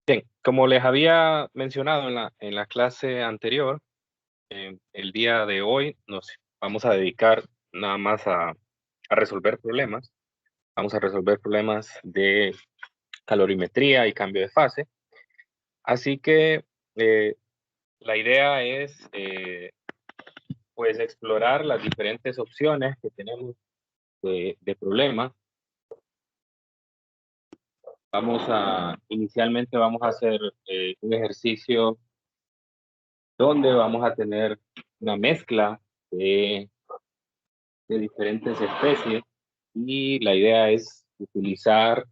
Bien, como les había mencionado en la clase anterior, el día de hoy nos vamos a dedicar nada más a resolver problemas. Vamos a resolver problemas de calorimetría y cambio de fase. Así que eh, la idea es pues explorar las diferentes opciones que tenemos de problemas. Inicialmente vamos a hacer un ejercicio donde vamos a tener una mezcla de diferentes especies y la idea es utilizar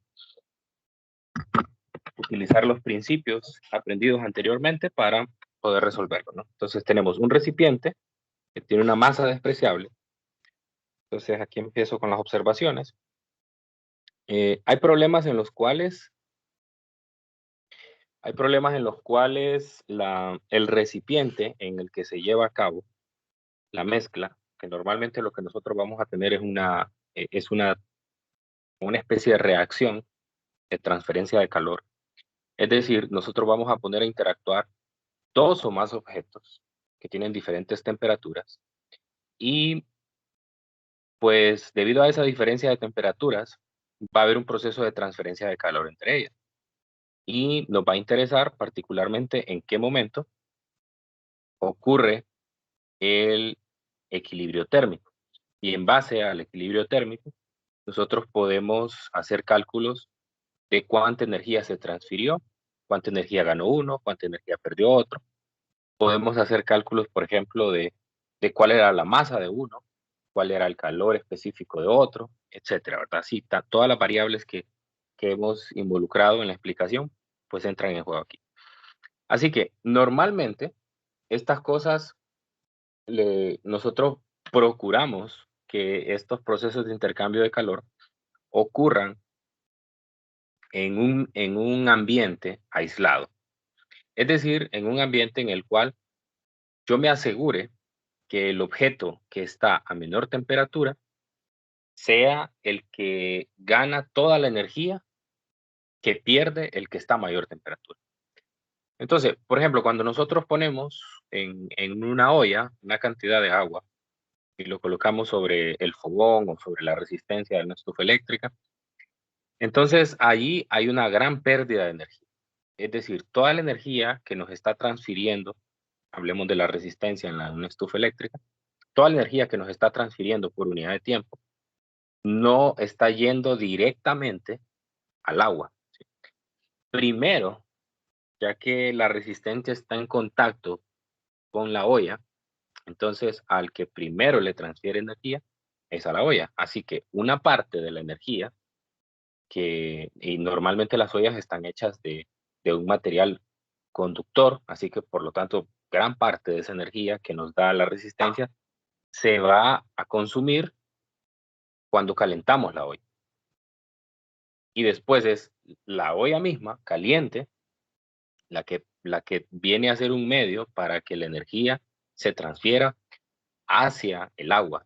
los principios aprendidos anteriormente para poder resolverlo, ¿no? Entonces tenemos un recipiente que tiene una masa despreciable. Entonces aquí empiezo con las observaciones. Hay problemas en los cuales, el recipiente en el que se lleva a cabo la mezcla, que normalmente lo que nosotros vamos a tener es una especie de reacción de transferencia de calor. Es decir, nosotros vamos a poner a interactuar dos o más objetos que tienen diferentes temperaturas y pues debido a esa diferencia de temperaturas va a haber un proceso de transferencia de calor entre ellas y nos va a interesar particularmente en qué momento ocurre el equilibrio térmico. Y en base al equilibrio térmico, nosotros podemos hacer cálculos de cuánta energía se transfirió, cuánta energía ganó uno, cuánta energía perdió otro. Podemos hacer cálculos, por ejemplo, de cuál era la masa de uno, cuál era el calor específico de otro, etcétera, ¿verdad? Sí, todas las variables que hemos involucrado en la explicación, pues entran en juego aquí. Así que normalmente estas cosas, nosotros procuramos que estos procesos de intercambio de calor ocurran en un ambiente aislado. Es decir, en un ambiente en el cual yo me asegure que el objeto que está a menor temperatura sea el que gana toda la energía que pierde el que está a mayor temperatura. Entonces, por ejemplo, cuando nosotros ponemos en una olla una cantidad de agua y lo colocamos sobre el fogón o sobre la resistencia de una estufa eléctrica, entonces allí hay una gran pérdida de energía. Es decir, toda la energía que nos está transfiriendo, hablemos de la resistencia en una estufa eléctrica, toda la energía que nos está transfiriendo por unidad de tiempo no está yendo directamente al agua. Primero, ya que la resistencia está en contacto con la olla, entonces al que primero le transfiere energía es a la olla. Así que una parte de la energía y normalmente las ollas están hechas de un material conductor, así que por lo tanto gran parte de esa energía que nos da la resistencia se va a consumir cuando calentamos la olla. Y después es la olla misma, caliente, la que viene a ser un medio para que la energía se transfiera hacia el agua.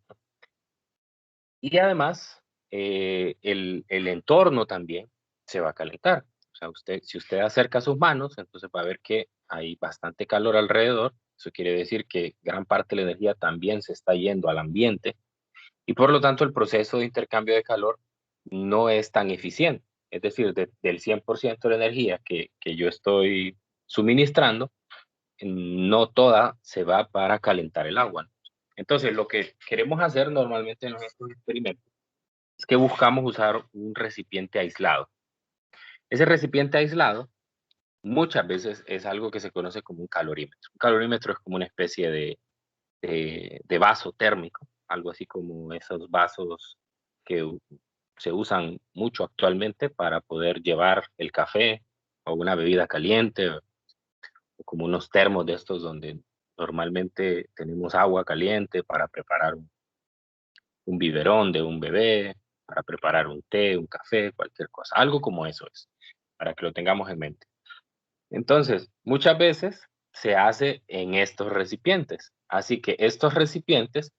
Y además, el entorno también se va a calentar. O sea, si usted acerca sus manos, entonces va a ver que hay bastante calor alrededor. Eso quiere decir que gran parte de la energía también se está yendo al ambiente y por lo tanto el proceso de intercambio de calor no es tan eficiente. Es decir, del 100% de la energía que yo estoy suministrando, no toda se va para calentar el agua, ¿no? Entonces, lo que queremos hacer normalmente en estos experimentos es que buscamos usar un recipiente aislado. Ese recipiente aislado muchas veces es algo que se conoce como un calorímetro. Un calorímetro es como una especie de vaso térmico, algo así como esos vasos que se usan mucho actualmente para poder llevar el café o una bebida caliente, o como unos termos de estos donde normalmente tenemos agua caliente para preparar un biberón de un bebé, para preparar un té, un café, cualquier cosa. Algo como eso es, para que lo tengamos en mente. Entonces, muchas veces se hace en estos recipientes. Así que estos recipientes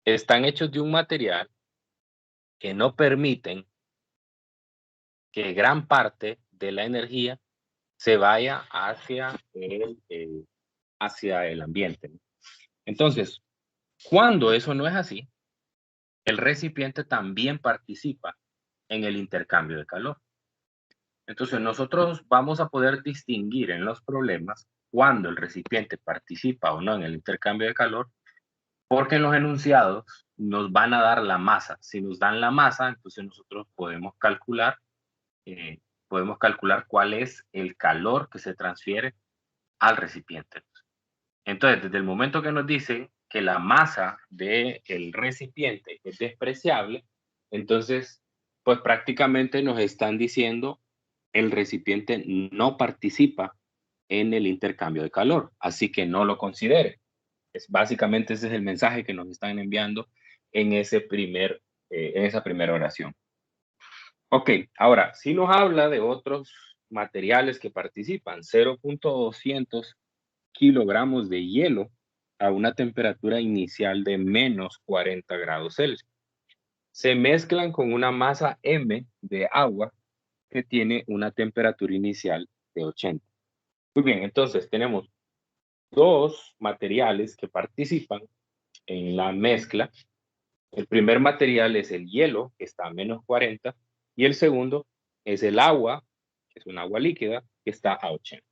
están hechos de un material que no permiten que gran parte de la energía se vaya hacia el ambiente. Entonces, cuando eso no es así, el recipiente también participa en el intercambio de calor. Entonces, nosotros vamos a poder distinguir en los problemas cuando el recipiente participa o no en el intercambio de calor, porque en los enunciados nos van a dar la masa. Si nos dan la masa, entonces nosotros eh, podemos calcular cuál es el calor que se transfiere al recipiente. Entonces, desde el momento que nos dicen que la masa del recipiente es despreciable, entonces, pues prácticamente nos están diciendo el recipiente no participa en el intercambio de calor, así que no lo considere. Básicamente ese es el mensaje que nos están enviando en en esa primera oración. Ok, ahora, si nos habla de otros materiales que participan, 0.200 kilogramos de hielo a una temperatura inicial de menos 40 grados Celsius. Se mezclan con una masa M de agua que tiene una temperatura inicial de 80. Muy bien, entonces tenemos dos materiales que participan en la mezcla. El primer material es el hielo, que está a menos 40, y el segundo es el agua, que es un agua líquida, que está a 80.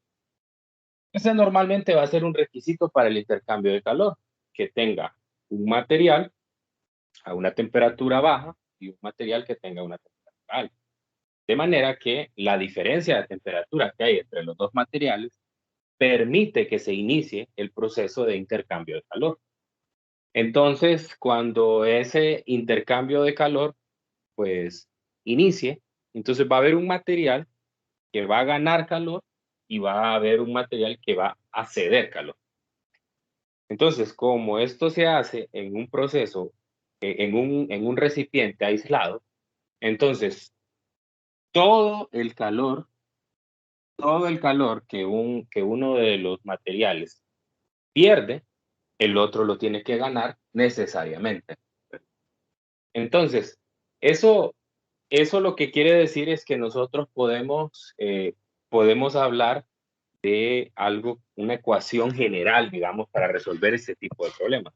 Ese normalmente va a ser un requisito para el intercambio de calor, que tenga un material a una temperatura baja y un material que tenga una temperatura alta. De manera que la diferencia de temperatura que hay entre los dos materiales permite que se inicie el proceso de intercambio de calor. Entonces, cuando ese intercambio de calor, pues, inicie, entonces va a haber un material que va a ganar calor y va a haber un material que va a ceder calor. Entonces, como esto se hace en un proceso, en un recipiente aislado, entonces todo el calor, todo el calor que uno de los materiales pierde, el otro lo tiene que ganar necesariamente. Entonces, eso, eso lo que quiere decir es que nosotros podemos hablar de algo, una ecuación general, digamos, para resolver este tipo de problemas.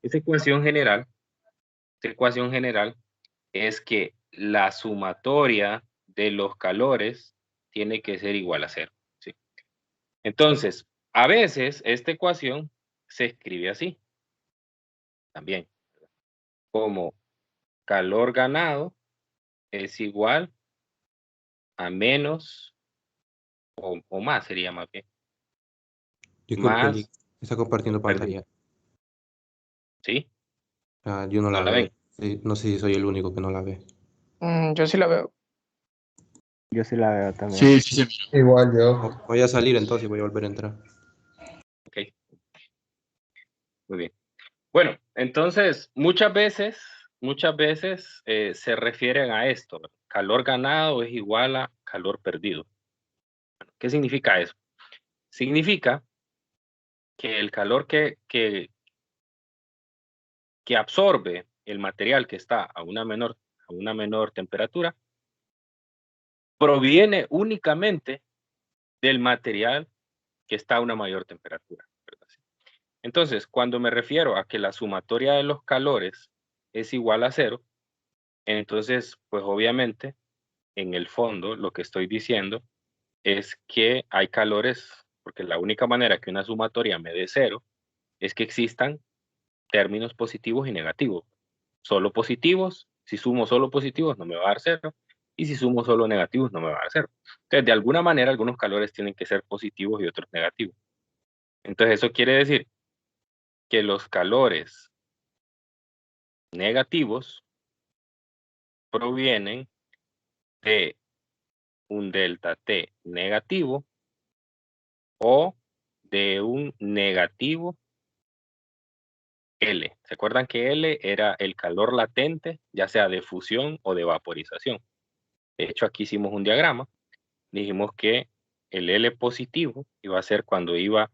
Esa ecuación general es que la sumatoria de los calores tiene que ser igual a cero, ¿sí? Entonces, a veces esta ecuación se escribe así, también, como calor ganado es igual a menos o más, sería más bien, Disculpe, Lick, más, está compartiendo perdón, pantalla. ¿sí? Yo no ¿No la la veo. ven? Sí, no sé si soy el único que no la ve. Yo sí la veo. Yo sí la veo también. Sí, sí, sí. Igual yo. Voy a salir entonces y voy a volver a entrar. Ok, muy bien. Bueno, entonces, muchas veces se refieren a esto, ¿verdad? Calor ganado es igual a calor perdido. ¿Qué significa eso? Significa que el calor que absorbe el material que está a una menor temperatura proviene únicamente del material que está a una mayor temperatura, ¿verdad? Entonces, cuando me refiero a que la sumatoria de los calores es igual a cero, entonces, pues obviamente, en el fondo, lo que estoy diciendo es que hay calores, porque la única manera que una sumatoria me dé cero es que existan términos positivos y negativos. Solo positivos, si sumo solo positivos no me va a dar cero, y si sumo solo negativos no me va a dar cero. Entonces, de alguna manera, algunos calores tienen que ser positivos y otros negativos. Entonces, eso quiere decir que los calores negativos provienen de un delta T negativo o de un negativo L. ¿Se acuerdan que L era el calor latente, ya sea de fusión o de vaporización? De hecho, aquí hicimos un diagrama. Dijimos que el L positivo iba a ser cuando iba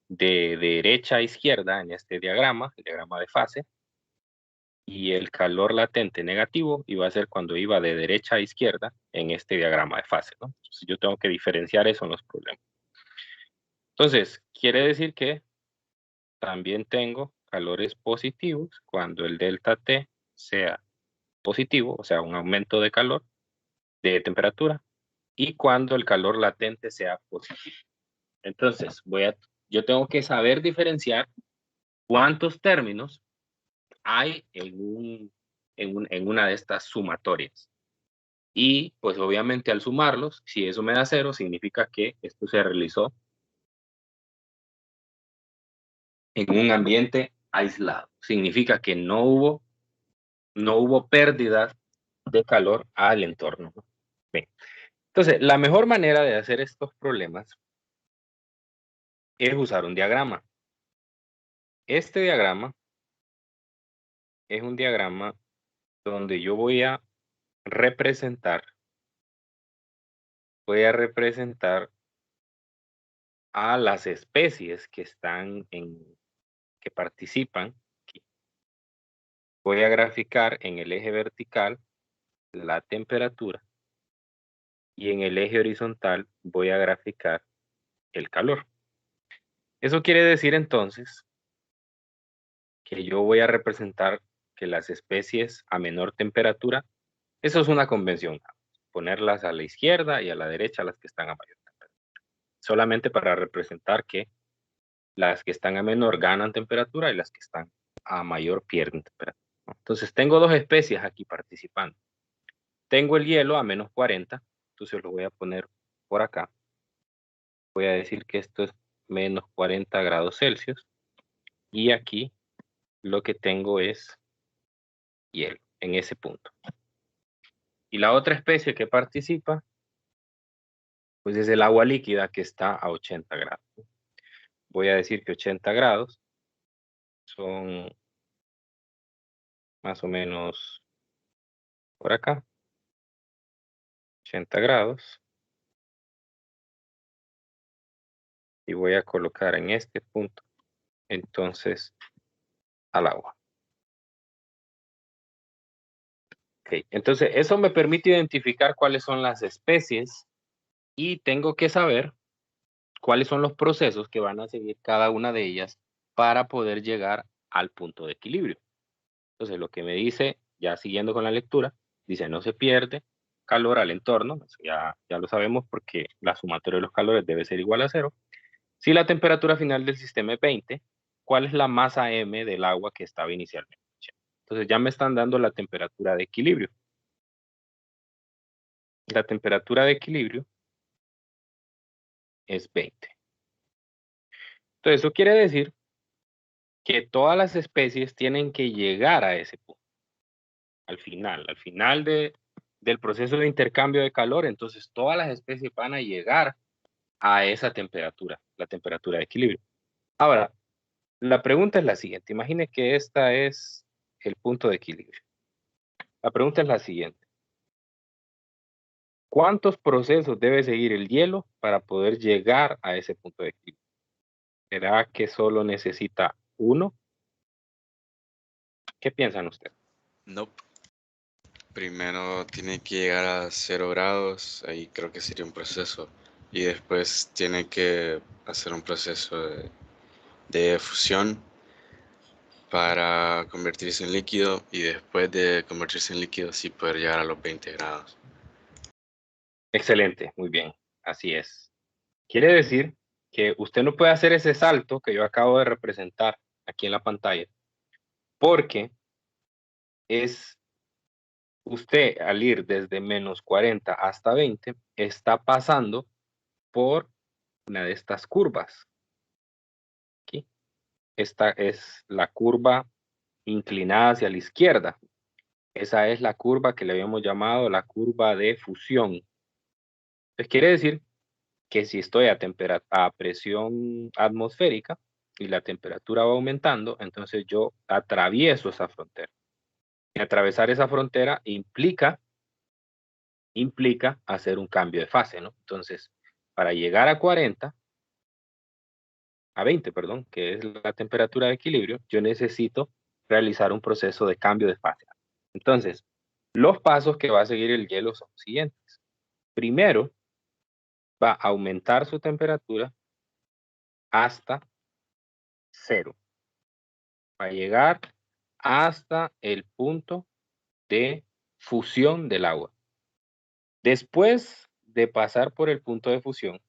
de derecha a izquierda en este diagrama, el diagrama de fase, y el calor latente negativo iba a ser cuando iba de derecha a izquierda en este diagrama de fase, ¿no? Entonces yo tengo que diferenciar eso en los problemas. Entonces, quiere decir que también tengo calores positivos cuando el delta T sea positivo, o sea, un aumento de calor, de temperatura, y cuando el calor latente sea positivo. Entonces, yo tengo que saber diferenciar cuántos términos hay en una de estas sumatorias. Y pues obviamente al sumarlos, si eso me da 0, significa que esto se realizó en un ambiente aislado. Significa que no hubo pérdida de calor al entorno, ¿no? Bien. Entonces, la mejor manera de hacer estos problemas es usar un diagrama. Este diagrama es un diagrama donde yo voy a representar a las especies que participan aquí. Voy a graficar en el eje vertical la temperatura y en el eje horizontal voy a graficar el calor. Eso quiere decir entonces que yo voy a representar que las especies a menor temperatura, eso es una convención, ponerlas a la izquierda y a la derecha las que están a mayor temperatura. Solamente para representar que las que están a menor ganan temperatura y las que están a mayor pierden temperatura, ¿no? Entonces tengo dos especies aquí participando. Tengo el hielo a menos 40, entonces lo voy a poner por acá. Voy a decir que esto es menos 40 grados Celsius. Y aquí lo que tengo es hielo, en ese punto. Y la otra especie que participa, pues es el agua líquida que está a 80 grados. Voy a decir que 80 grados son más o menos por acá. 80 grados. Y voy a colocar en este punto, entonces, al agua. Ok, entonces eso me permite identificar cuáles son las especies y tengo que saber cuáles son los procesos que van a seguir cada una de ellas para poder llegar al punto de equilibrio. Entonces lo que me dice, ya siguiendo con la lectura, dice no se pierde calor al entorno, eso ya lo sabemos porque la sumatoria de los calores debe ser igual a 0. Si la temperatura final del sistema es 20, ¿cuál es la masa M del agua que estaba inicialmente? Entonces ya me están dando la temperatura de equilibrio. La temperatura de equilibrio es 20. Entonces eso quiere decir que todas las especies tienen que llegar a ese punto. Al final del proceso de intercambio de calor, entonces todas las especies van a llegar a esa temperatura, la temperatura de equilibrio. Ahora, la pregunta es la siguiente. Imagine que esta es el punto de equilibrio. La pregunta es la siguiente. ¿Cuántos procesos debe seguir el hielo para poder llegar a ese punto de equilibrio? ¿Será que solo necesita uno? ¿Qué piensan ustedes? No. Primero tiene que llegar a 0 grados, ahí creo que sería un proceso. Y después tiene que hacer un proceso de fusión para convertirse en líquido. Y después de convertirse en líquido, sí poder llegar a los 20 grados. Excelente, muy bien, así es. Quiere decir que usted no puede hacer ese salto que yo acabo de representar aquí en la pantalla, porque es usted al ir desde menos 40 hasta 20, está pasando por una de estas curvas. Aquí. Esta es la curva inclinada hacia la izquierda. Esa es la curva que le habíamos llamado la curva de fusión. Entonces quiere decir que si estoy a presión atmosférica y la temperatura va aumentando, entonces yo atravieso esa frontera. Y atravesar esa frontera implica hacer un cambio de fase, ¿no? Entonces, para llegar a 20, perdón, que es la temperatura de equilibrio, yo necesito realizar un proceso de cambio de fase. Entonces, los pasos que va a seguir el hielo son los siguientes. Primero, va a aumentar su temperatura hasta 0. Va a llegar hasta el punto de fusión del agua. Después de pasar por el punto de fusión,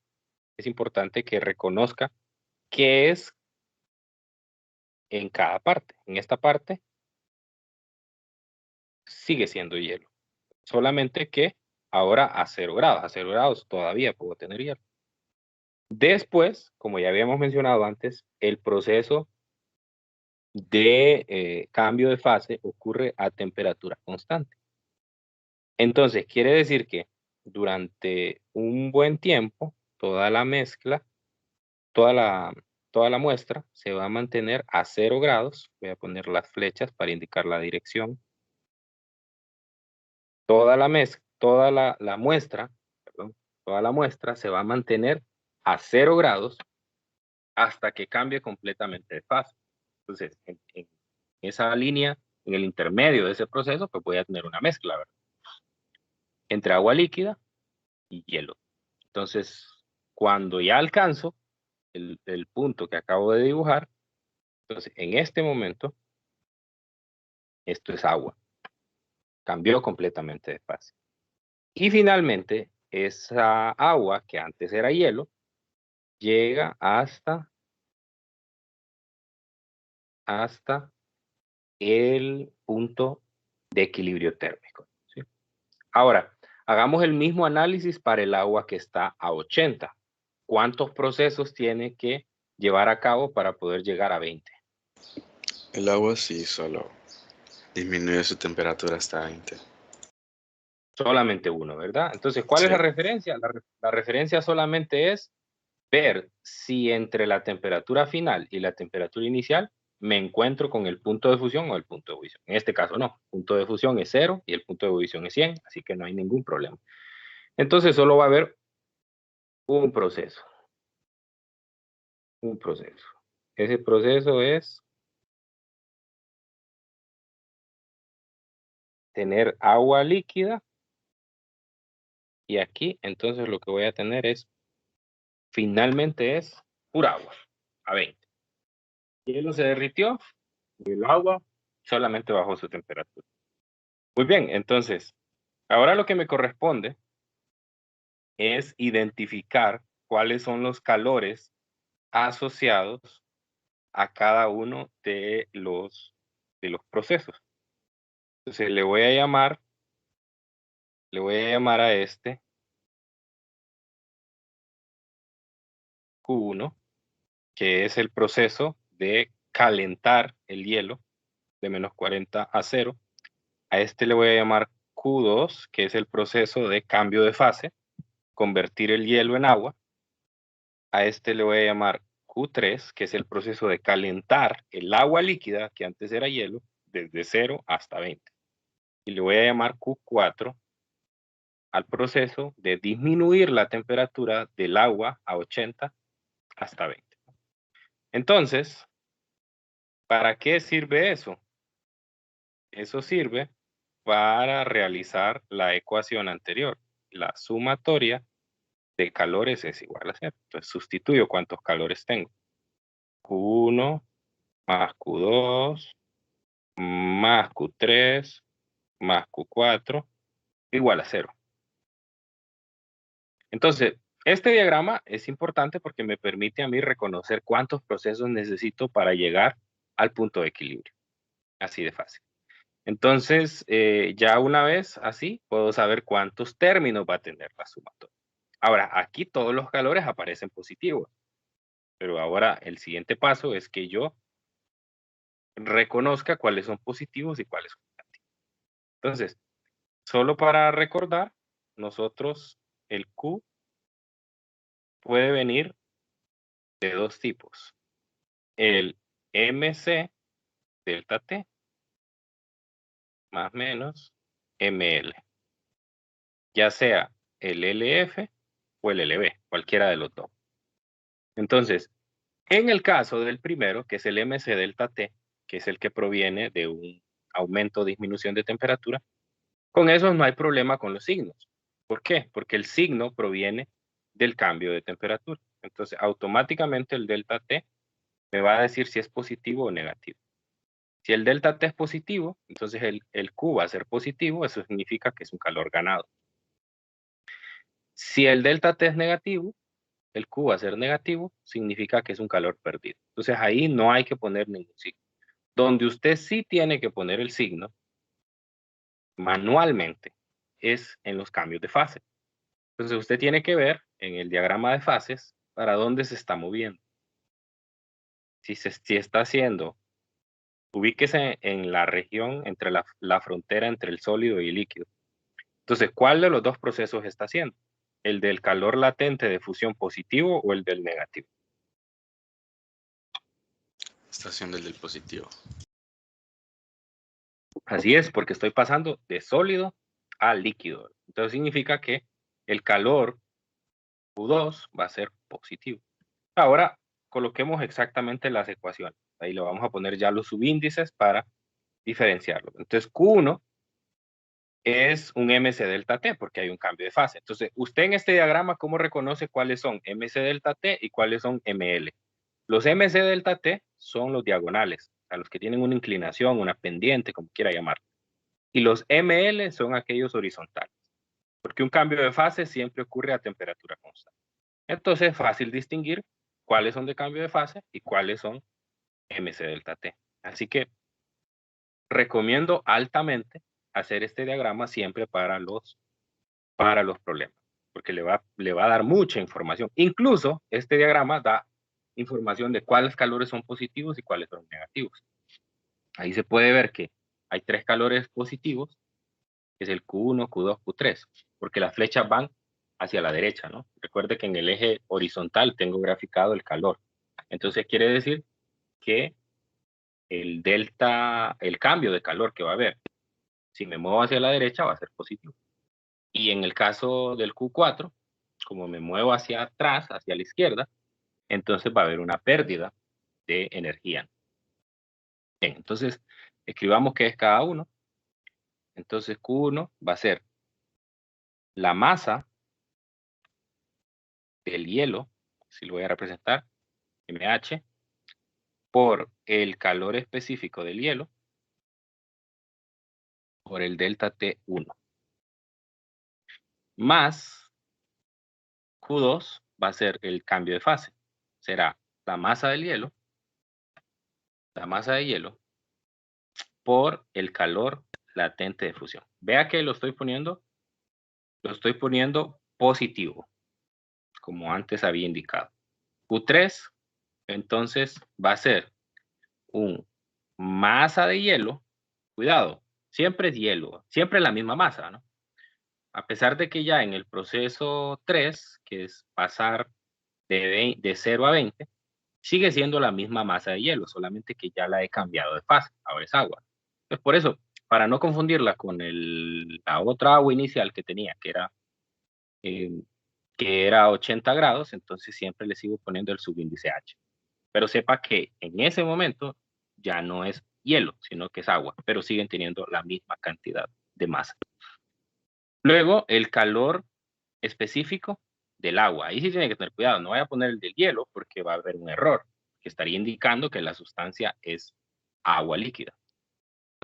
es importante que reconozca qué es en cada parte. En esta parte sigue siendo hielo. Solamente que ahora a 0 grados. A 0 grados todavía puedo tener hielo. Después, como ya habíamos mencionado antes, el proceso de cambio de fase ocurre a temperatura constante. Entonces, quiere decir que durante un buen tiempo, toda la mezcla, toda la muestra se va a mantener a 0 grados. Voy a poner las flechas para indicar la dirección. Toda la muestra se va a mantener a 0 grados hasta que cambie completamente de fase. Entonces, en esa línea, en el intermedio de ese proceso, pues voy a tener una mezcla, ¿verdad? Entre agua líquida y hielo. Entonces, cuando ya alcanzo el punto que acabo de dibujar, entonces en este momento, esto es agua. Cambió completamente de fase. Y finalmente, esa agua que antes era hielo, llega hasta el punto de equilibrio térmico, ¿sí? Ahora, hagamos el mismo análisis para el agua que está a 80. ¿Cuántos procesos tiene que llevar a cabo para poder llegar a 20? El agua sí solo disminuye su temperatura hasta 20. Solamente uno, ¿verdad? Entonces, ¿cuál es la referencia? La referencia solamente es ver si entre la temperatura final y la temperatura inicial me encuentro con el punto de fusión o el punto de ebullición. En este caso no, el punto de fusión es 0 y el punto de ebullición es 100, así que no hay ningún problema. Entonces solo va a haber un proceso. Un proceso. Ese proceso es tener agua líquida y aquí entonces lo que voy a tener es, finalmente es pura agua a 20. El hielo se derritió y el agua solamente bajó su temperatura. Muy bien, entonces, ahora lo que me corresponde es identificar cuáles son los calores asociados a cada uno de los procesos. Entonces le voy a llamar a este Q1, que es el proceso de calentar el hielo de menos 40 a 0. A este le voy a llamar Q2, que es el proceso de cambio de fase, convertir el hielo en agua. A este le voy a llamar Q3, que es el proceso de calentar el agua líquida, que antes era hielo, desde 0 hasta 20. Y le voy a llamar Q4 al proceso de disminuir la temperatura del agua a 80 hasta 20. Entonces, ¿para qué sirve eso? Eso sirve para realizar la ecuación anterior. La sumatoria de calores es igual a 0. Entonces, sustituyo cuántos calores tengo. Q1 más Q2 más Q3 más Q4 igual a 0. Entonces, este diagrama es importante porque me permite a mí reconocer cuántos procesos necesito para llegar al punto de equilibrio. Así de fácil. Entonces, ya una vez así, puedo saber cuántos términos va a tener la sumatoria. Ahora, aquí todos los calores aparecen positivos. Pero ahora el siguiente paso es que yo reconozca cuáles son positivos y cuáles son negativos. Entonces, solo para recordar, nosotros el Q puede venir de dos tipos. El MC delta T más menos ML. Ya sea el LF o el LB, cualquiera de los dos. Entonces, en el caso del primero, que es el MC delta T, que es el que proviene de un aumento o disminución de temperatura, con eso no hay problema con los signos. ¿Por qué? Porque el signo proviene del cambio de temperatura. Entonces, automáticamente el delta T me va a decir si es positivo o negativo. Si el delta T es positivo, entonces el Q va a ser positivo, eso significa que es un calor ganado. Si el delta T es negativo, el Q va a ser negativo, significa que es un calor perdido. Entonces ahí no hay que poner ningún signo. Donde usted sí tiene que poner el signo manualmente es en los cambios de fase. Entonces usted tiene que ver en el diagrama de fases para dónde se está moviendo. Si está haciendo, ubíquese en la región entre la frontera entre el sólido y el líquido. Entonces, ¿cuál de los dos procesos está haciendo? ¿El del calor latente de fusión positivo o el del negativo? Está haciendo el del positivo. Así es, porque estoy pasando de sólido a líquido. Entonces significa que el calor Q2 va a ser positivo. Ahora, coloquemos exactamente las ecuaciones. Ahí le vamos a poner ya los subíndices para diferenciarlo. Entonces, Q1 es un MC delta T, porque hay un cambio de fase. Entonces, usted en este diagrama, ¿cómo reconoce cuáles son MC delta T y cuáles son ML? Los MC delta T son los diagonales, a los que tienen una inclinación, una pendiente, como quiera llamar. Y los ML son aquellos horizontales, porque un cambio de fase siempre ocurre a temperatura constante. Entonces es fácil distinguir cuáles son de cambio de fase y cuáles son MC delta T. Así que recomiendo altamente hacer este diagrama siempre para los problemas, porque le va a dar mucha información. Incluso este diagrama da información de cuáles calores son positivos y cuáles son negativos. Ahí se puede ver que hay 3 calores positivos, que es el Q1, Q2, Q3, porque las flechas van hacia la derecha, ¿no? Recuerde que en el eje horizontal tengo graficado el calor. Entonces quiere decir que el cambio de calor que va a haber, si me muevo hacia la derecha va a ser positivo. Y en el caso del Q4, como me muevo hacia atrás, hacia la izquierda, entonces va a haber una pérdida de energía. Bien, entonces escribamos qué es cada uno. Entonces Q1 va a ser la masa del hielo, si lo voy a representar, MH, por el calor específico del hielo, por el delta T1. Más Q2 va a ser el cambio de fase. Será la masa del hielo, por el calor latente de fusión. Vea que lo estoy poniendo positivo, como antes había indicado. Q3, entonces, va a ser un masa de hielo. Cuidado, siempre es hielo, siempre es la misma masa, ¿no? A pesar de que ya en el proceso 3, que es pasar de 0 a 20, sigue siendo la misma masa de hielo, solamente que ya la he cambiado de fase, ahora es agua. Pues por eso, para no confundirla con la otra agua inicial que tenía, que era 80 grados, entonces siempre le sigo poniendo el subíndice H. Pero sepa que en ese momento ya no es hielo, sino que es agua, pero siguen teniendo la misma cantidad de masa. Luego, el calor específico del agua. Ahí sí tiene que tener cuidado, no vaya a poner el del hielo porque va a haber un error, que estaría indicando que la sustancia es agua líquida.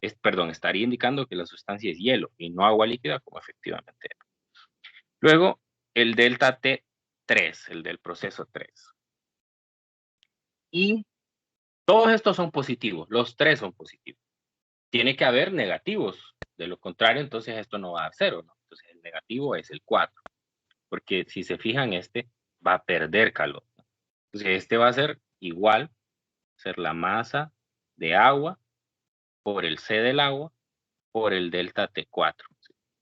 Estaría indicando que la sustancia es hielo y no agua líquida como efectivamente es. Luego, el delta T3, el del proceso 3. Y todos estos son positivos, los 3 son positivos. Tiene que haber negativos, de lo contrario, entonces esto no va a dar 0, ¿no? Entonces el negativo es el 4, porque si se fijan, este va a perder calor. Entonces este va a ser igual, ser la masa de agua por el C del agua por el delta T4.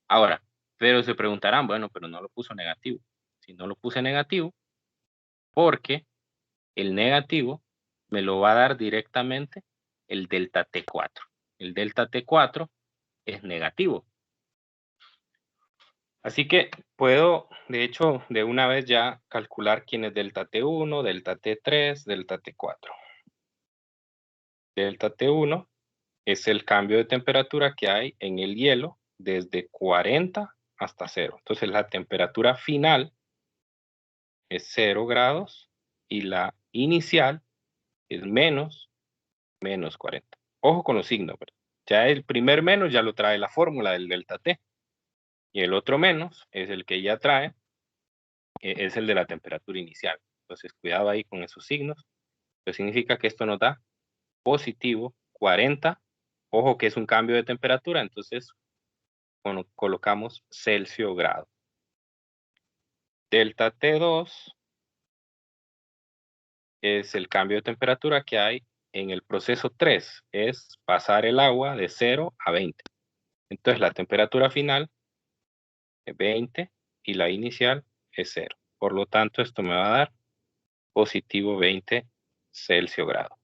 Ahora, pero se preguntarán, bueno, pero no lo puso negativo. Si no lo puse negativo, porque el negativo me lo va a dar directamente el delta T4. El delta T4 es negativo. Así que puedo, de hecho, de una vez ya calcular quién es delta T1, delta T3, delta T4. delta T1 es el cambio de temperatura que hay en el hielo desde 40 hasta 0. Entonces la temperatura final es 0 grados y la inicial es menos 40. Ojo con los signos, ¿verdad? Ya el primer menos ya lo trae la fórmula del delta T. Y el otro menos es el que ya trae, es el de la temperatura inicial. Entonces, cuidado ahí con esos signos. Eso significa que esto nos da positivo 40. Ojo que es un cambio de temperatura, entonces colocamos Celsius grado. Delta T2 es el cambio de temperatura que hay en el proceso 3. Es pasar el agua de 0 a 20. Entonces, la temperatura final es 20 y la inicial es 0. Por lo tanto, esto me va a dar positivo 20 Celsius grado.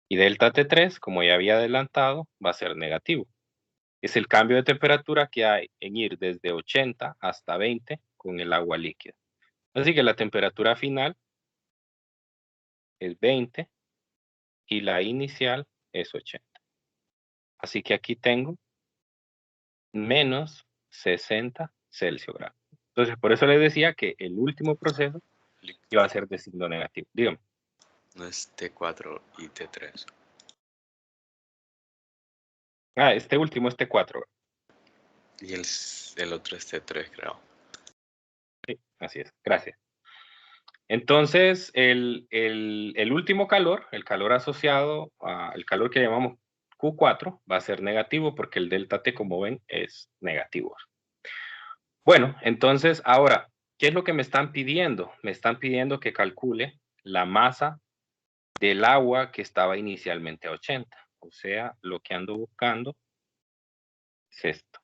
Y delta T3, como ya había adelantado, va a ser negativo. Es el cambio de temperatura que hay en ir desde 80 hasta 20 con el agua líquida. Así que la temperatura final es 20 y la inicial es 80. Así que aquí tengo menos 60 Celsius grado. Entonces, por eso les decía que el último proceso iba a ser de signo negativo. Dígame. No es T4 y T3. Este último es T4. Y el otro es T3, creo. Sí, así es. Gracias. Entonces, el último calor, el calor asociado al calor que llamamos Q4, va a ser negativo porque el delta T, como ven, es negativo. Bueno, entonces, ahora, ¿qué es lo que me están pidiendo? Me están pidiendo que calcule la masa del agua que estaba inicialmente a 80. O sea, lo que ando buscando es esto.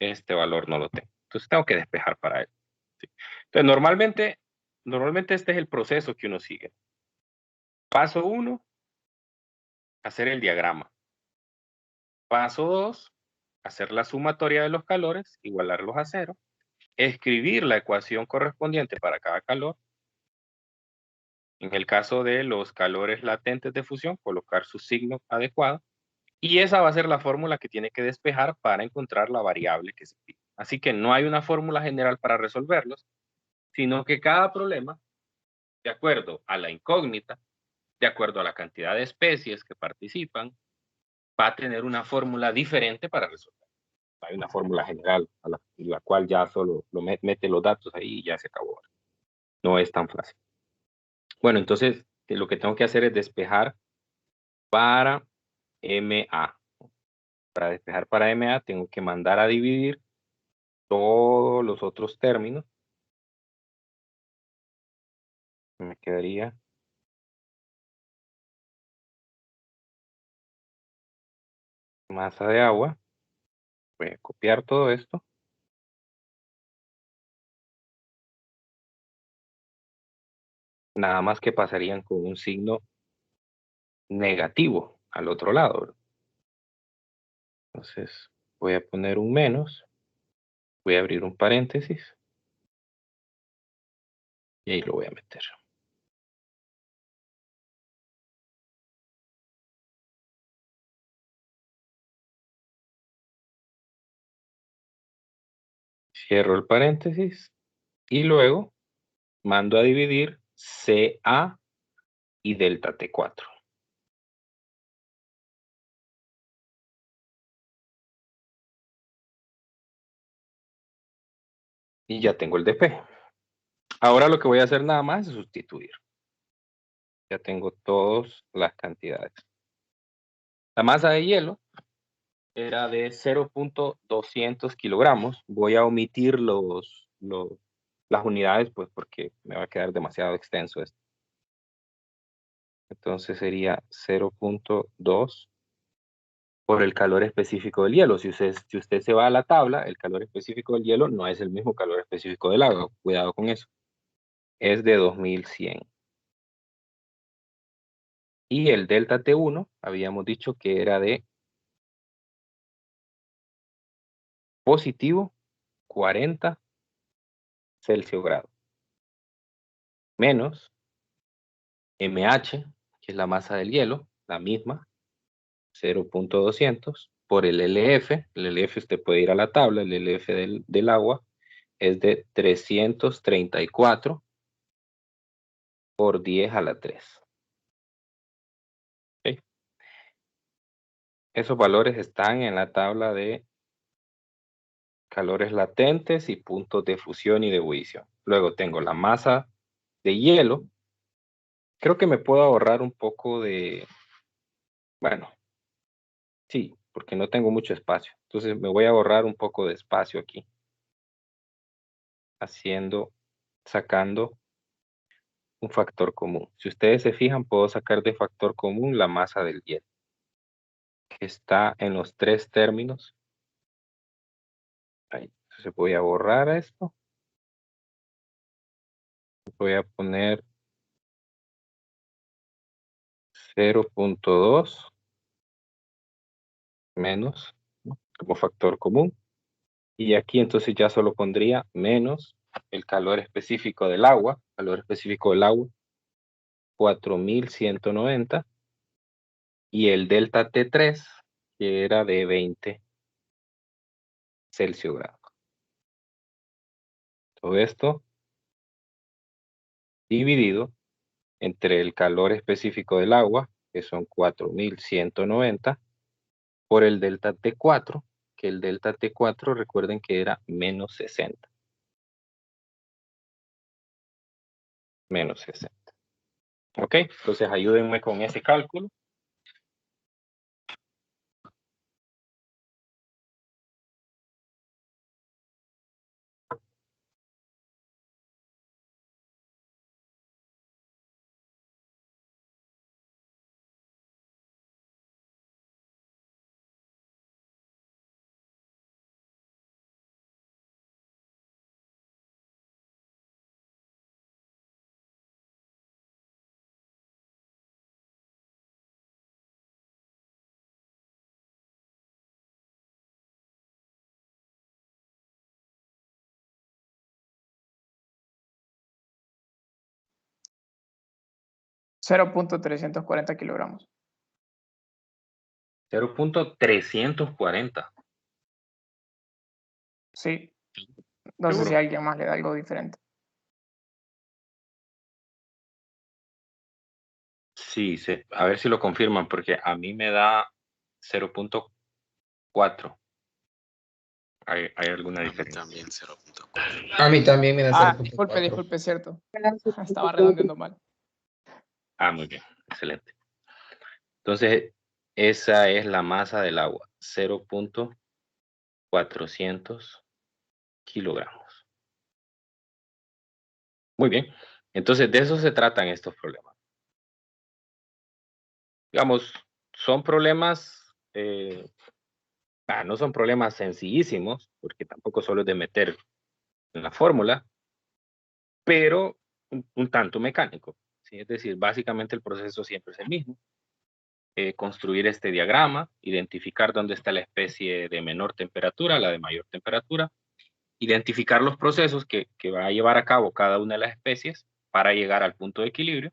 Este valor no lo tengo. Entonces, tengo que despejar para él. ¿Sí? Entonces, normalmente este es el proceso que uno sigue. Paso 1, hacer el diagrama. Paso 2, hacer la sumatoria de los calores, igualarlos a 0. Escribir la ecuación correspondiente para cada calor. En el caso de los calores latentes de fusión, colocar su signo adecuado. Y esa va a ser la fórmula que tiene que despejar para encontrar la variable que se pide. Así que no hay una fórmula general para resolverlos, sino que cada problema, de acuerdo a la incógnita, de acuerdo a la cantidad de especies que participan, va a tener una fórmula diferente para resolver. Hay una fórmula general a la cual ya solo mete los datos ahí y ya se acabó. No es tan fácil. Bueno, entonces lo que tengo que hacer es despejar para MA. Para despejar para MA tengo que mandar a dividir todos los otros términos. Me quedaría masa de agua. Voy a copiar todo esto. Nada más que pasarían con un signo negativo al otro lado, ¿verdad? Entonces voy a poner un menos. Voy a abrir un paréntesis. Y ahí lo voy a meter. Cierro el paréntesis. Y luego mando a dividir CA y delta T4. Y ya tengo el DP. Ahora lo que voy a hacer nada más es sustituir. Ya tengo todas las cantidades. La masa de hielo era de 0.200 kilogramos. Voy a omitir las unidades, pues porque me va a quedar demasiado extenso esto. Entonces sería 0.2 por el calor específico del hielo. Si usted se va a la tabla, el calor específico del hielo no es el mismo calor específico del agua. Cuidado con eso. Es de 2100. Y el delta T1, habíamos dicho que era de positivo 40 Celsius grados. Menos MH, que es la masa del hielo, la misma, 0.200, por el LF. El LF usted puede ir a la tabla, el LF del agua es de 334 por 10 a la 3. ¿Okay? Esos valores están en la tabla de calores latentes y puntos de fusión y de ebullición. Luego tengo la masa de hielo. Creo que me puedo ahorrar un poco de... Bueno, sí, porque no tengo mucho espacio. Entonces me voy a ahorrar un poco de espacio aquí. Sacando un factor común. Si ustedes se fijan, puedo sacar de factor común la masa del hielo, que está en los 3 términos. Ahí. Entonces voy a borrar esto. Voy a poner 0.2 menos, ¿no?, como factor común. Y aquí entonces ya solo pondría menos el calor específico del agua. Calor específico del agua, 4190. Y el delta T3, que era de 20 Celsius grados. Todo esto dividido entre el calor específico del agua, que son 4190, por el delta T4, que el delta T4 recuerden que era menos 60. Menos 60. Ok, entonces ayúdenme con ese cálculo. $0.340 kilogramos. 0.340. Sí. No sé ¿Seguro? si a alguien más le da algo diferente. Sí, a ver si lo confirman, porque a mí me da 0.4. ¿Hay alguna A mí diferencia? también 0.4. A mí también me da Ah, 0.4. disculpe, es cierto. Estaba redondeando mal. Ah, muy bien, excelente. Entonces, esa es la masa del agua, 0.400 kilogramos. Muy bien, entonces de eso se tratan estos problemas. Digamos, son problemas, no son problemas sencillísimos, porque tampoco solo es de meter en la fórmula, pero un tanto mecánico, ¿sí? Es decir, básicamente el proceso siempre es el mismo. Construir este diagrama, identificar dónde está la especie de menor temperatura, la de mayor temperatura, identificar los procesos que va a llevar a cabo cada una de las especies para llegar al punto de equilibrio.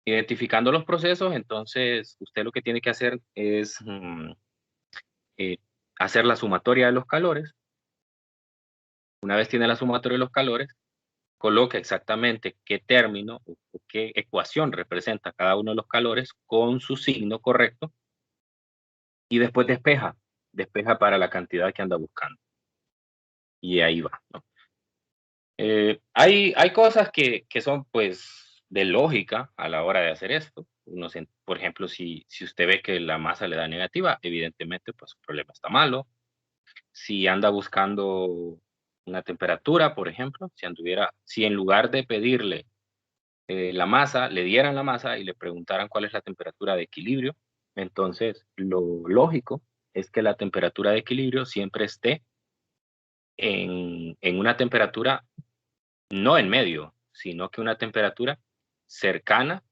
Identificando los procesos, entonces usted lo que tiene que hacer es hacer la sumatoria de los calores. Una vez tiene la sumatoria de los calores, coloca exactamente qué término o qué ecuación representa cada uno de los calores con su signo correcto y después despeja para la cantidad que anda buscando. Y ahí va, ¿no? Hay cosas que son pues de lógica a la hora de hacer esto. Por ejemplo, si usted ve que la masa le da negativa, evidentemente pues su problema está malo. Si anda buscando una temperatura, por ejemplo, si en lugar de pedirle la masa, le dieran la masa y le preguntaran cuál es la temperatura de equilibrio, entonces lo lógico es que la temperatura de equilibrio siempre esté en una temperatura no en medio, sino que una temperatura cercana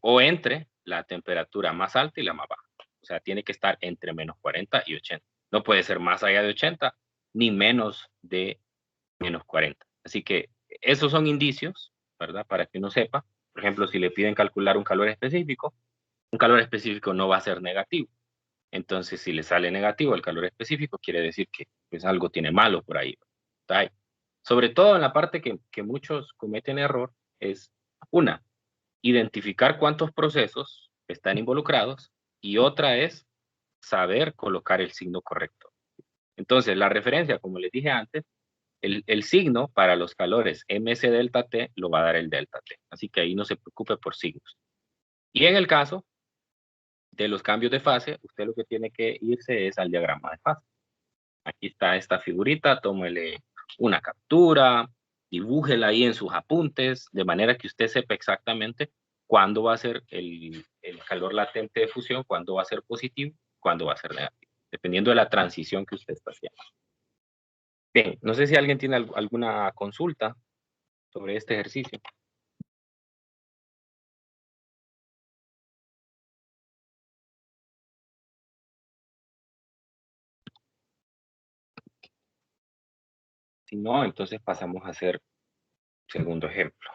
o entre la temperatura más alta y la más baja. O sea, tiene que estar entre menos 40 y 80. No puede ser más allá de 80 ni menos de menos 40. Así que esos son indicios, ¿verdad? Para que uno sepa Por ejemplo, si le piden calcular un calor específico no va a ser negativo. Entonces, si le sale negativo el calor específico, quiere decir que pues, algo tiene malo por ahí. ¿Right? Sobre todo en la parte que muchos cometen error es, una, identificar cuántos procesos están involucrados, y otra es saber colocar el signo correcto. Entonces, la referencia, como les dije antes, el signo para los calores MC delta T lo va a dar el delta T. Así que ahí no se preocupe por signos. Y en el caso de los cambios de fase, usted lo que tiene que irse es al diagrama de fase. Aquí está esta figurita, tómele una captura, dibújela ahí en sus apuntes, de manera que usted sepa exactamente cuándo va a ser el calor latente de fusión, cuándo va a ser positivo, cuándo va a ser negativo, dependiendo de la transición que usted está haciendo. Bien, no sé si alguien tiene alguna consulta sobre este ejercicio. Si no, entonces pasamos a hacer segundo ejemplo.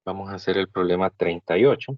Vamos a hacer el problema 38.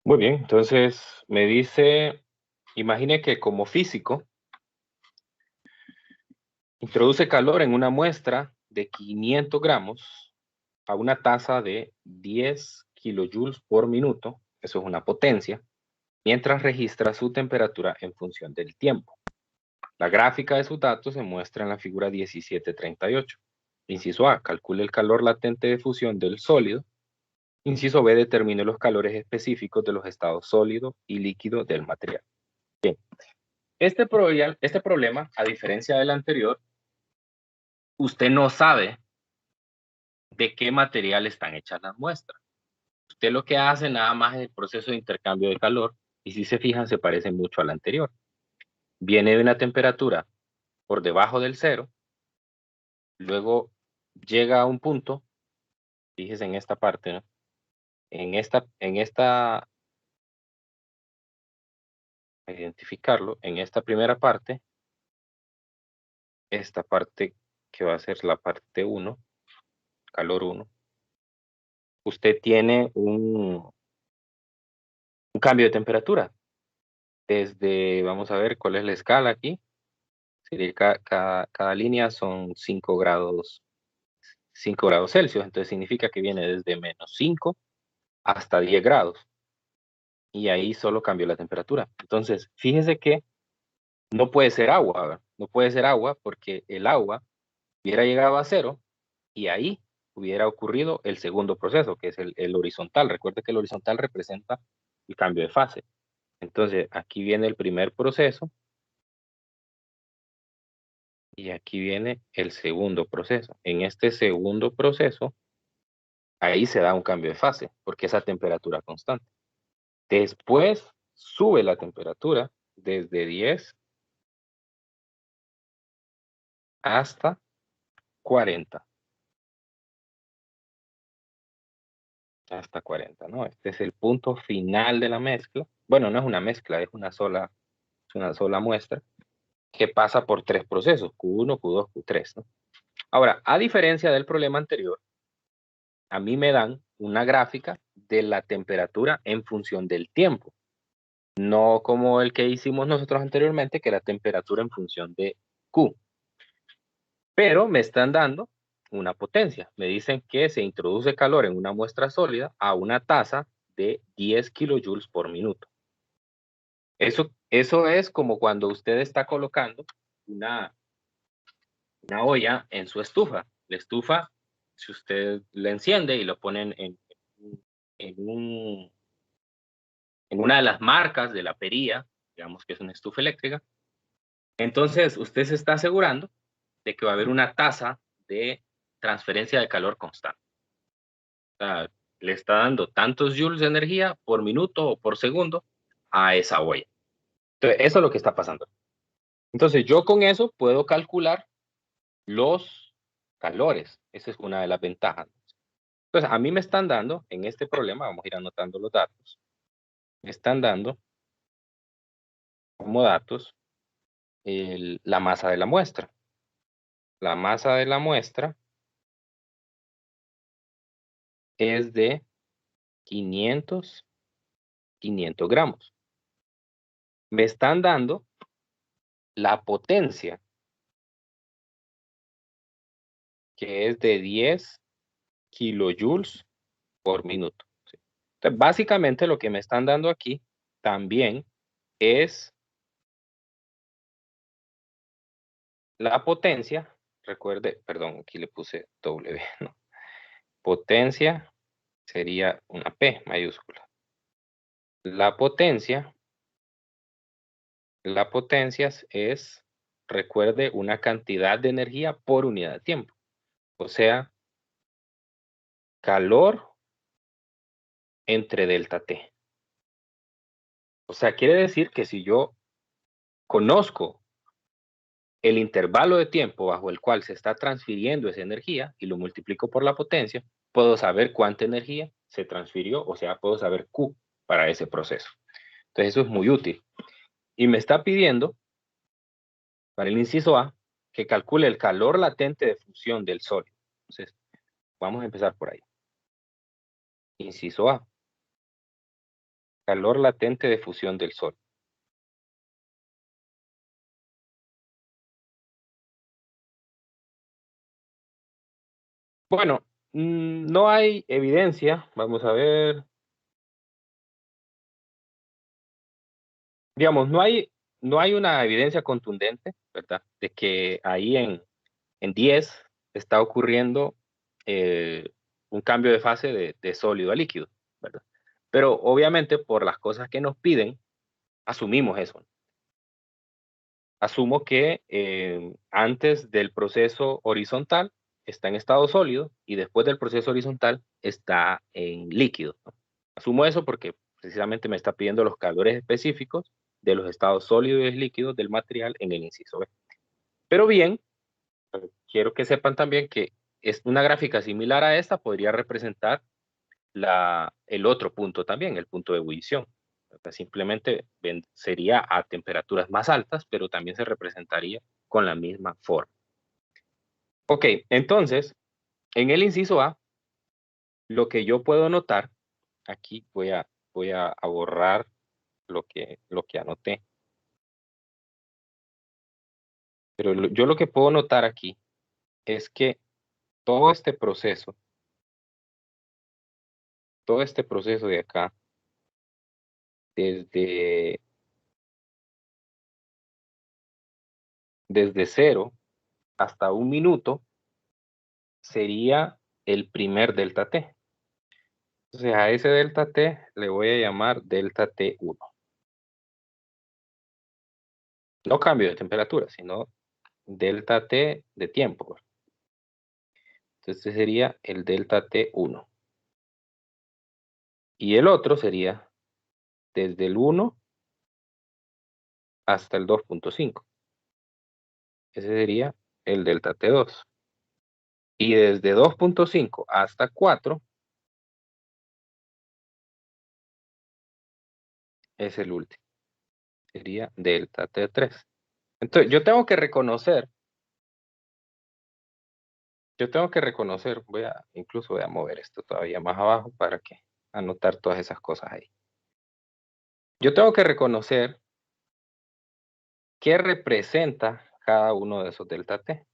Muy bien, entonces me dice, imagine que como físico, introduce calor en una muestra de 500 gramos a una tasa de 10 kilojoules por minuto, eso es una potencia, mientras registra su temperatura en función del tiempo. La gráfica de sus datos se muestra en la figura 1738. Inciso A, calcule el calor latente de fusión del sólido. Inciso B, determine los calores específicos de los estados sólido y líquido del material. Bien, este problema, a diferencia del anterior, usted no sabe de qué material están hechas las muestras. Usted lo que hace nada más es el proceso de intercambio de calor, y si se fijan se parece mucho al anterior. Viene de una temperatura por debajo del cero, luego llega a un punto, fíjese en esta parte, ¿no? Identificarlo, en esta primera parte, esta parte que va a ser la parte 1, calor 1, usted tiene un cambio de temperatura. Desde, vamos a ver cuál es la escala aquí. Cada línea son 5 grados Celsius, entonces significa que viene desde menos 5 hasta 10 grados. Y ahí solo cambió la temperatura. Entonces, fíjese que no puede ser agua, ¿verdad? No puede ser agua porque el agua hubiera llegado a cero y ahí hubiera ocurrido el segundo proceso, que es el horizontal. Recuerde que el horizontal representa el cambio de fase. Entonces, aquí viene el primer proceso y aquí viene el segundo proceso. En este segundo proceso, ahí se da un cambio de fase, porque es a temperatura constante. Después sube la temperatura desde 10 hasta 40. Hasta 40, ¿no? Este es el punto final de la mezcla. Bueno, no es una mezcla, es una sola muestra que pasa por 3 procesos, Q1, Q2, Q3, ¿no? Ahora, a diferencia del problema anterior, a mí me dan una gráfica de la temperatura en función del tiempo. No como el que hicimos nosotros anteriormente, que era temperatura en función de Q. Pero me están dando una potencia. Me dicen que se introduce calor en una muestra sólida a una tasa de 10 kilojoules por minuto. Eso es como cuando usted está colocando una olla en su estufa. La estufa, si usted la enciende y lo ponen en una de las marcas de la perilla, digamos que es una estufa eléctrica, Entonces, usted se está asegurando de que va a haber una tasa de transferencia de calor constante. O sea, le está dando tantos joules de energía por minuto o por segundo a esa olla. Entonces, eso es lo que está pasando. Entonces, yo con eso puedo calcular los calores. Esa es una de las ventajas. Entonces, a mí me están dando, en este problema, vamos a ir anotando los datos, me están dando como datos la masa de la muestra. La masa de la muestra es de 500 gramos. Me están dando la potencia, que es de 10 kilojoules por minuto. Entonces, básicamente lo que me están dando aquí también es la potencia. Recuerde, perdón, aquí le puse W, ¿no? Potencia sería una P mayúscula. La potencia es, recuerde, una cantidad de energía por unidad de tiempo. O sea, calor entre delta T. O sea, quiere decir que si yo conozco el intervalo de tiempo bajo el cual se está transfiriendo esa energía y lo multiplico por la potencia, puedo saber cuánta energía se transfirió, o sea, puedo saber Q para ese proceso. Entonces, eso es muy útil. Y me está pidiendo, para el inciso A, que calcule el calor latente de fusión del sólido. Entonces, vamos a empezar por ahí. Inciso A. Calor latente de fusión del sólido. Bueno, no hay evidencia. Vamos a ver. Digamos, no hay una evidencia contundente, ¿verdad? De que ahí en 10 está ocurriendo un cambio de fase de sólido a líquido, ¿verdad? Pero obviamente por las cosas que nos piden, asumimos eso. Asumo que antes del proceso horizontal está en estado sólido y después del proceso horizontal está en líquido, ¿no? Asumo eso porque precisamente me está pidiendo los calores específicos de los estados sólidos y líquidos del material en el inciso B. Pero bien, quiero que sepan también que es una gráfica similar a esta podría representar el otro punto también, el punto de ebullición. Simplemente sería a temperaturas más altas, pero también se representaría con la misma forma. Ok, entonces, en el inciso A, lo que yo puedo notar, aquí voy a borrar lo que anoté. Pero yo lo que puedo notar aquí es que todo este proceso de acá, desde 0 hasta 1 minuto, sería el primer delta T. Entonces a ese delta T le voy a llamar delta T1. No cambio de temperatura, sino delta T de tiempo. Entonces este sería el delta T1. Y el otro sería desde el 1 hasta el 2.5. Ese sería el delta T2. Y desde 2.5 hasta 4 es el último. Sería delta T3. Entonces, incluso voy a mover esto todavía más abajo para que anotar todas esas cosas ahí. Yo tengo que reconocer qué representa cada uno de esos delta T.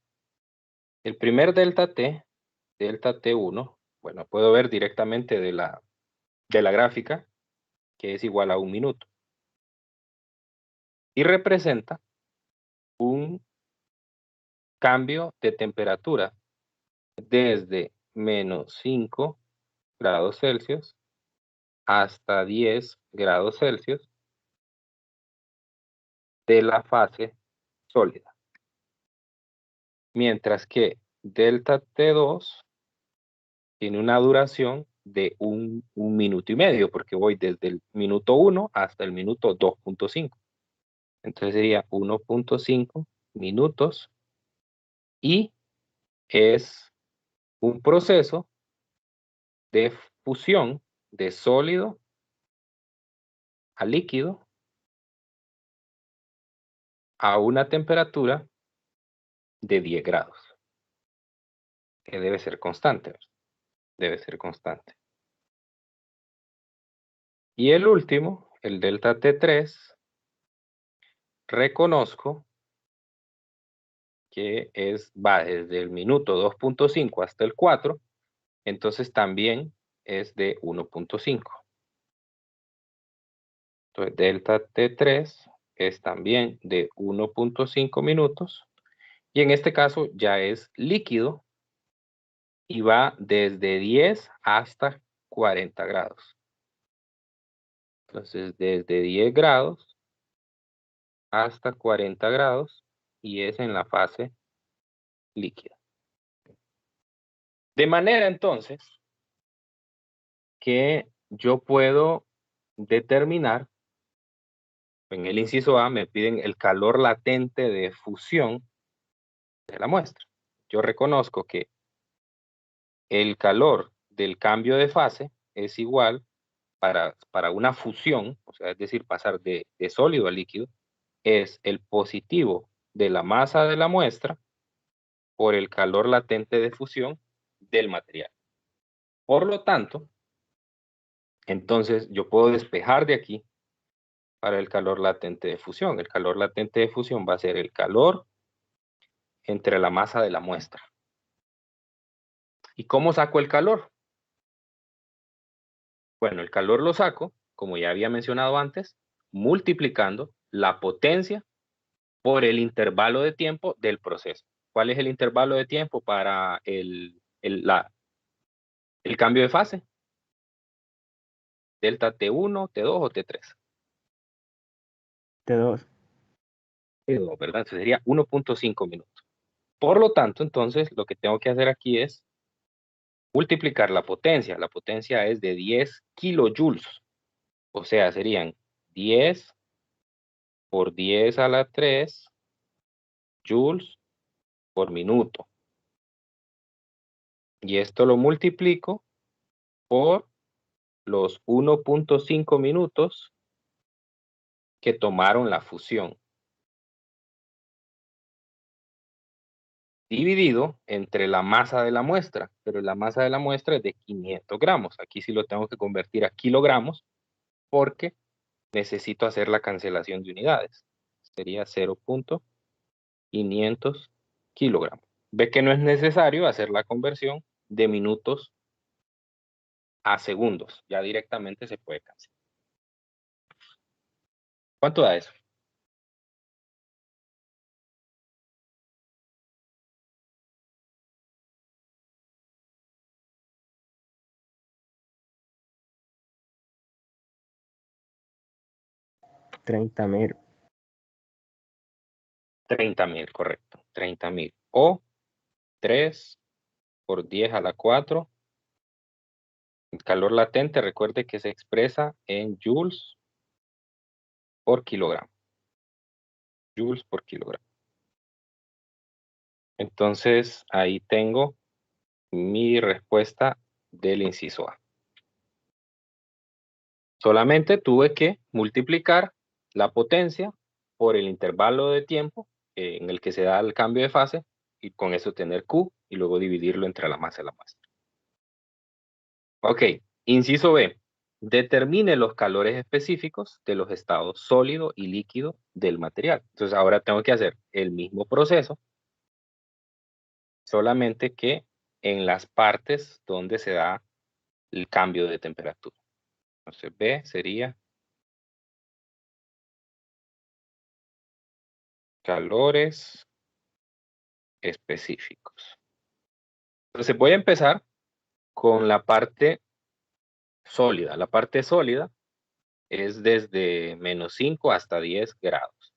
El primer delta T, delta T1, bueno, puedo ver directamente de la gráfica que es igual a 1 minuto. Y representa un cambio de temperatura desde menos 5 grados Celsius hasta 10 grados Celsius de la fase sólida. Mientras que delta T2 tiene una duración de un minuto y medio, porque voy desde el minuto 1 hasta el minuto 2.5. Entonces sería 1.5 minutos y es un proceso de fusión de sólido a líquido a una temperatura de 10 grados, que debe ser constante, ¿verdad? Debe ser constante. Y el último, el delta T3, reconozco que va desde el minuto 2.5 hasta el 4, entonces también es de 1.5. Entonces delta T3 es también de 1.5 minutos, y en este caso ya es líquido y va desde 10 hasta 40 grados. Entonces desde 10 grados hasta 40 grados y es en la fase líquida. De manera entonces que yo puedo determinar, en el inciso A me piden el calor latente de fusión de la muestra. Yo reconozco que el calor del cambio de fase es igual para una fusión, o sea, es decir, pasar de sólido a líquido, es el positivo de la masa de la muestra por el calor latente de fusión del material. Por lo tanto, entonces yo puedo despejar de aquí para el calor latente de fusión. El calor latente de fusión va a ser el calor entre la masa de la muestra. ¿Y cómo saco el calor? Bueno, el calor lo saco, como ya había mencionado antes, multiplicando la potencia por el intervalo de tiempo del proceso. ¿Cuál es el intervalo de tiempo para el cambio de fase? Delta T1, T2 o T3. T2. T2, ¿verdad? Entonces sería 1.5 minutos. Por lo tanto, entonces, lo que tengo que hacer aquí es multiplicar la potencia. La potencia es de 10 kilojoules. O sea, serían 10 por 10 a la 3 joules por minuto. Y esto lo multiplico por los 1.5 minutos que tomaron la fusión, dividido entre la masa de la muestra, pero la masa de la muestra es de 500 gramos. Aquí sí lo tengo que convertir a kilogramos porque necesito hacer la cancelación de unidades. Sería 0.500 kilogramos. Ve que no es necesario hacer la conversión de minutos a segundos. Ya directamente se puede cancelar. ¿Cuánto da eso? $30,000. 30.000, correcto. 30.000. O 3 por 10 a la 4. El calor latente, recuerde que se expresa en joules por kilogramo. Joules por kilogramo. Entonces, ahí tengo mi respuesta del inciso A. Solamente tuve que multiplicar la potencia por el intervalo de tiempo en el que se da el cambio de fase y con eso tener Q y luego dividirlo entre la masa y la muestra. Ok, inciso B. Determine los calores específicos de los estados sólido y líquido del material. Entonces ahora tengo que hacer el mismo proceso, solamente que en las partes donde se da el cambio de temperatura. Entonces B sería calores específicos. Entonces voy a empezar con la parte sólida. La parte sólida es desde -5 hasta 10 grados.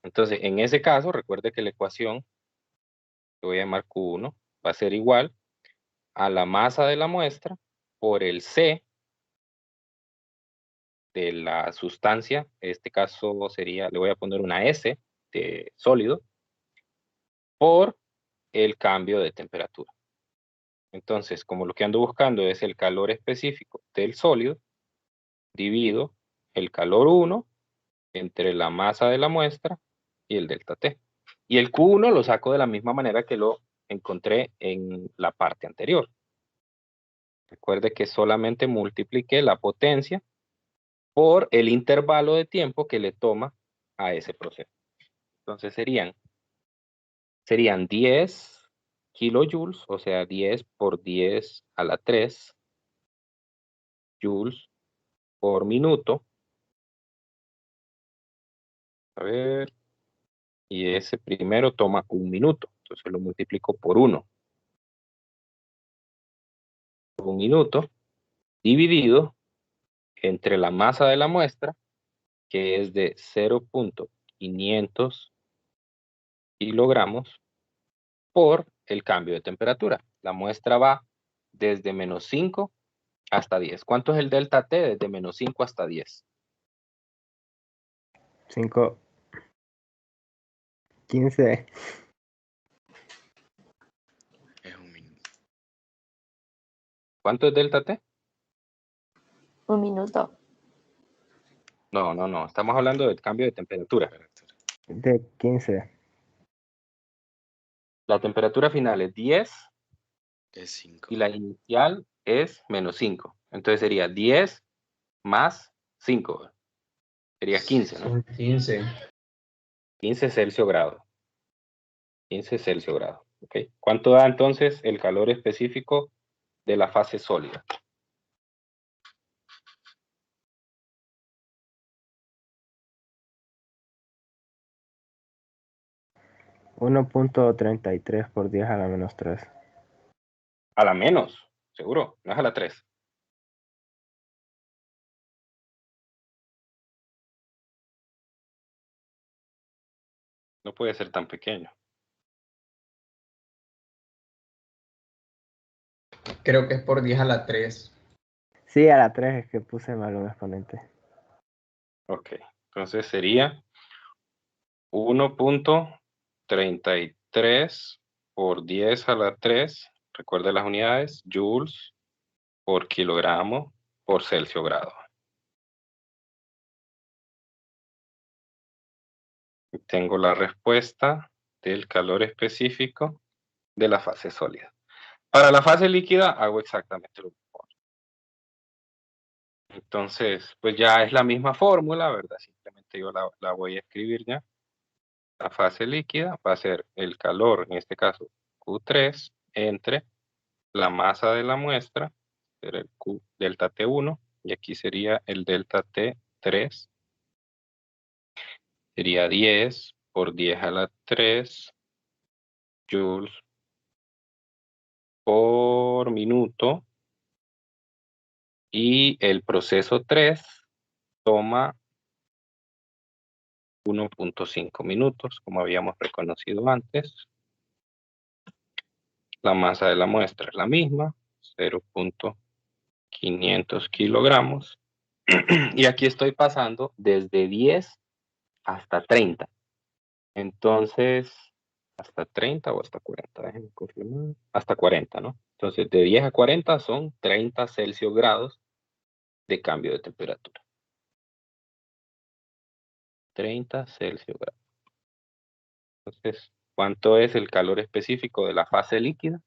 Entonces, en ese caso, recuerde que la ecuación, que voy a llamar Q1, va a ser igual a la masa de la muestra por el C de la sustancia. En este caso sería, le voy a poner una S de sólido, por el cambio de temperatura. Entonces, como lo que ando buscando es el calor específico del sólido, divido el calor 1 entre la masa de la muestra y el delta T. Y el Q1 lo saco de la misma manera que lo encontré en la parte anterior. Recuerde que solamente multipliqué la potencia por el intervalo de tiempo que le toma a ese proceso. Entonces serían 10 kilojoules, o sea, 10 por 10 a la 3 joules por minuto. A ver, y ese primero toma 1 minuto, entonces lo multiplico por 1. Por 1 minuto, dividido entre la masa de la muestra, que es de 0.500 kilogramos, por el cambio de temperatura. La muestra va desde menos 5 hasta 10. ¿Cuánto es el delta T desde menos 5 hasta 10? 5, 15. Es 1 minuto. ¿Cuánto es delta T? 1 minuto. No. Estamos hablando del cambio de temperatura. De 15. La temperatura final es 10 Es 5. y la inicial es menos 5. Entonces sería 10 más 5. Sería 15, ¿no? Son 15. 15 Celsius grados. 15 Celsius grados. ¿Ok? ¿Cuánto da entonces el calor específico de la fase sólida? $1.33 por 10 a la menos 3. A la menos, seguro, no es a la 3. No puede ser tan pequeño. Creo que es por 10 a la 3. Sí, a la 3 es que puse mal un exponente. Ok, entonces sería 1.33 por 10 a la 3, recuerde las unidades, joules por kilogramo por Celsius grado. Y tengo la respuesta del calor específico de la fase sólida. Para la fase líquida hago exactamente lo mismo. Entonces, pues ya es la misma fórmula, ¿verdad? Simplemente yo la voy a escribir ya. La fase líquida va a ser el calor, en este caso Q3, entre la masa de la muestra, será el Q delta T1, y aquí sería el delta T3. Sería 10 por 10 a la 3 joules por minuto. Y el proceso 3 toma 1.5 minutos, como habíamos reconocido antes. La masa de la muestra es la misma, 0.500 kilogramos. Y aquí estoy pasando desde 10 hasta 30. Entonces, hasta 30 o hasta 40, déjenme confirmar. Hasta 40, ¿no? Entonces, de 10 a 40 son 30 Celsius grados de cambio de temperatura. 30 Celsius grados. Entonces, ¿cuánto es el calor específico de la fase líquida?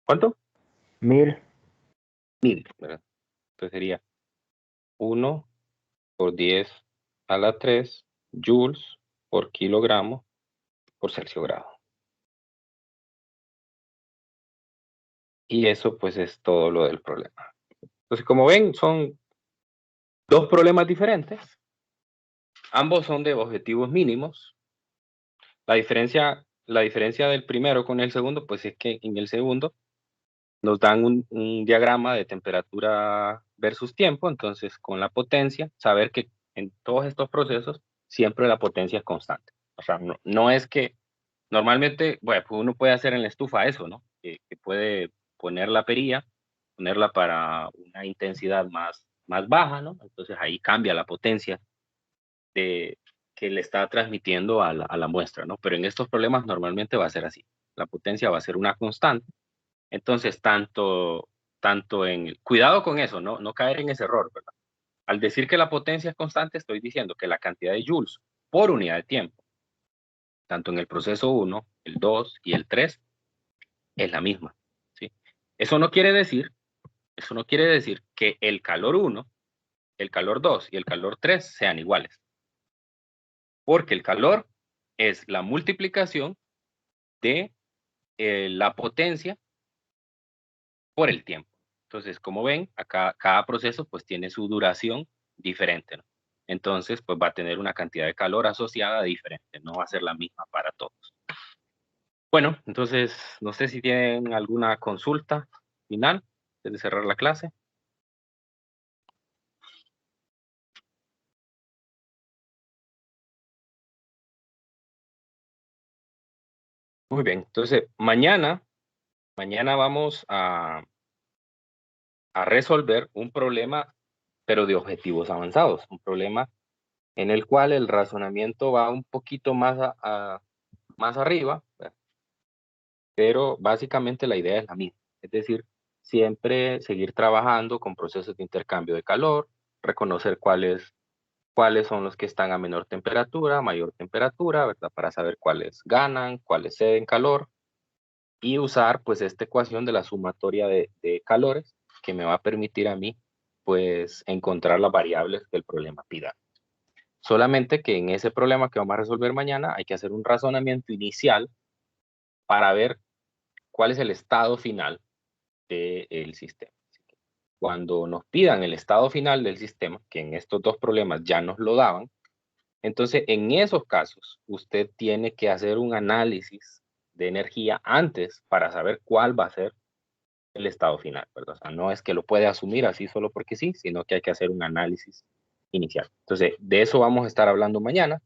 ¿Cuánto? 1000. 1000, ¿verdad? Entonces sería 1 por 10 a la 3 joules por kilogramo por Celsius grado. Y eso pues es todo lo del problema. Entonces, como ven, son dos problemas diferentes. Ambos son de objetivos mínimos. La diferencia del primero con el segundo, pues es que en el segundo nos dan un diagrama de temperatura versus tiempo. Entonces, con la potencia, saber que en todos estos procesos siempre la potencia es constante. O sea, no es que normalmente, bueno, pues uno puede hacer en la estufa eso, ¿no? Que puede poner la perilla, ponerla para una intensidad más baja, ¿no? Entonces ahí cambia la potencia que le está transmitiendo a la muestra, ¿no? Pero en estos problemas normalmente va a ser así. La potencia va a ser una constante. Entonces, tanto en... Cuidado con eso, no caer en ese error, ¿verdad? Al decir que la potencia es constante, estoy diciendo que la cantidad de joules por unidad de tiempo, tanto en el proceso 1, el 2 y el 3, es la misma, ¿sí? Eso no quiere decir que el calor 1, el calor 2 y el calor 3 sean iguales. Porque el calor es la multiplicación de la potencia por el tiempo. Entonces, como ven, acá cada proceso pues tiene su duración diferente, ¿no? Entonces, pues va a tener una cantidad de calor asociada diferente, no va a ser la misma para todos. Bueno, entonces, no sé si tienen alguna consulta final antes de cerrar la clase. Muy bien, entonces mañana vamos a resolver un problema, pero de objetivos avanzados, un problema en el cual el razonamiento va un poquito más, más arriba, pero básicamente la idea es la misma, es decir, siempre seguir trabajando con procesos de intercambio de calor, reconocer cuáles son los que están a menor temperatura, mayor temperatura, ¿verdad? Para saber cuáles ganan, cuáles ceden calor, y usar pues esta ecuación de la sumatoria de calores que me va a permitir a mí pues encontrar las variables del problema PIDA. Solamente que en ese problema que vamos a resolver mañana hay que hacer un razonamiento inicial para ver cuál es el estado final del sistema. Cuando nos pidan el estado final del sistema, que en estos dos problemas ya nos lo daban, entonces en esos casos usted tiene que hacer un análisis de energía antes para saber cuál va a ser el estado final, ¿verdad? O sea, no es que lo puede asumir así solo porque sí, sino que hay que hacer un análisis inicial. Entonces, de eso vamos a estar hablando mañana.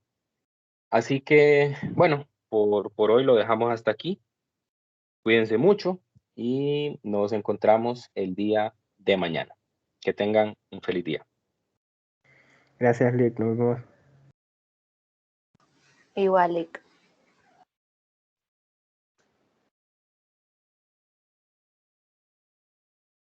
Así que, bueno, por hoy lo dejamos hasta aquí. Cuídense mucho y nos encontramos el día de mañana. Que tengan un feliz día. Gracias, Lick. Nos vemos. Igual, Lick.